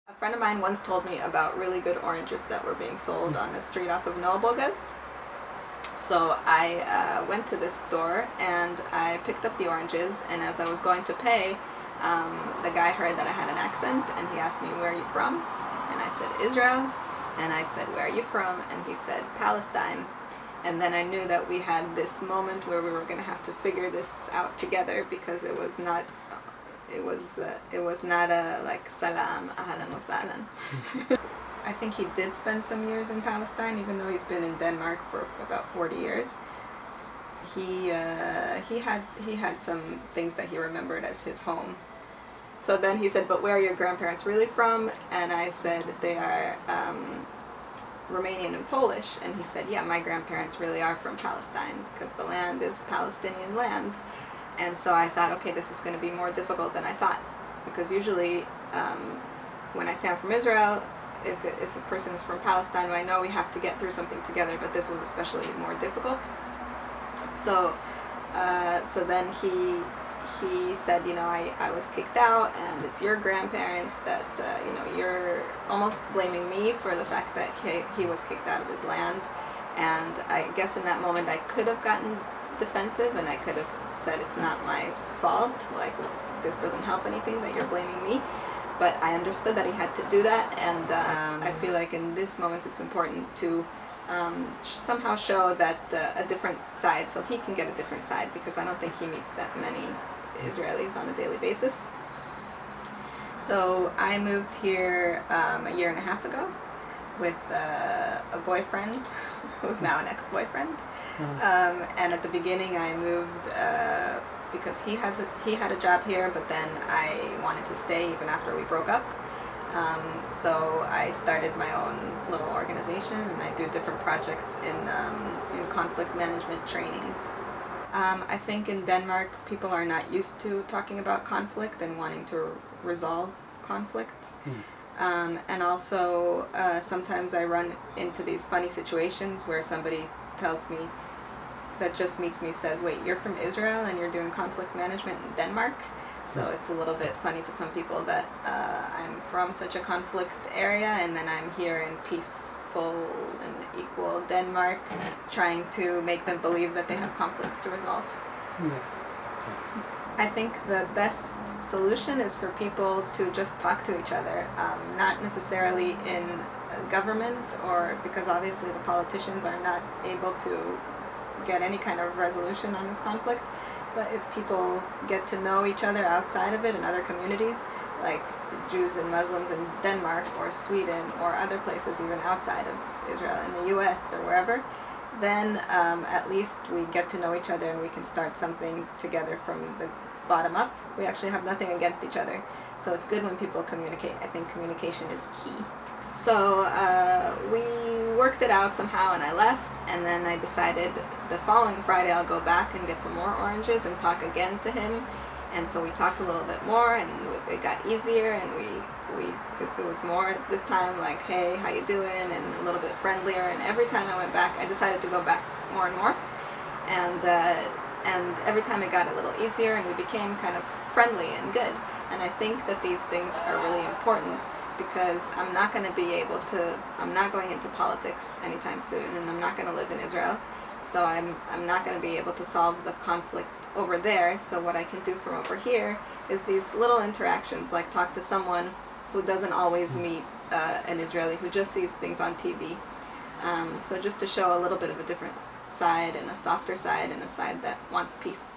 A friend of mine once told me about really good oranges that were being sold on the street off of Noaboga. So I went to this store and I picked up the oranges, and as I was going to pay, the guy heard that I had an accent and he asked me, "Where are you from?" And I said, "Israel." And I said, "Where are you from?" And he said, "Palestine." And then I knew that we had this moment where we were going to have to figure this out together, because it was not a like salam, ahlan wa sahlan. I think he did spend some years in Palestine, even though he's been in Denmark for about 40 years. He had some things that he remembered as his home. So then he said, "But where are your grandparents really from?" And I said, "They are Romanian and Polish." And he said, "Yeah, my grandparents really are from Palestine, because the land is Palestinian land." And so I thought, okay, this is going to be more difficult than I thought, because usually when I say I'm from Israel, if a person is from Palestine, I know we have to get through something together, but this was especially more difficult. So then he said, I was kicked out, and it's your grandparents that, you're almost blaming me for the fact that he was kicked out of his land. And I guess in that moment I could have gotten defensive, and I could have said, "It's not my fault, like, this doesn't help anything that you're blaming me." But I understood that he had to do that, and I feel like in this moment it's important to somehow show that a different side, so he can get a different side, because I don't think he meets that many Israelis on a daily basis. So I moved here a year and a half ago with a boyfriend who's now an ex-boyfriend. And at the beginning I moved because he had a job here, but then I wanted to stay even after we broke up. So I started my own little organization, and I do different projects in conflict management trainings. I think in Denmark people are not used to talking about conflict and wanting to resolve conflicts. And also sometimes I run into these funny situations where somebody tells me, that just meets me, says, "Wait, you're from Israel and you're doing conflict management in Denmark?" So it's a little bit funny to some people that I'm from such a conflict area, and then I'm here in peaceful and equal Denmark, trying to make them believe that they have conflicts to resolve. I think the best solution is for people to just talk to each other, not necessarily in government, or because obviously the politicians are not able to get any kind of resolution on this conflict. But if people get to know each other outside of it in other communities, like Jews and Muslims in Denmark or Sweden or other places even outside of Israel, in the US or wherever, then at least we get to know each other and we can start something together from the bottom up. We actually have nothing against each other, so it's good when people communicate. I think communication is key. So we worked it out somehow, and I left, and then I decided the following Friday I'll go back and get some more oranges and talk again to him. And so we talked a little bit more, and it got easier, and it was more this time like, "Hey, how you doing?" and a little bit friendlier. And every time I went back, I decided to go back more and more, and every time it got a little easier, and we became kind of friendly and good. And I think that these things are really important, because I'm not going into politics anytime soon, and I'm not going to live in Israel, so I'm not going to be able to solve the conflict over there. So what I can do from over here is these little interactions, like talk to someone who doesn't always meet an Israeli, who just sees things on TV. So just to show a little bit of a different side, and a softer side, and a side that wants peace.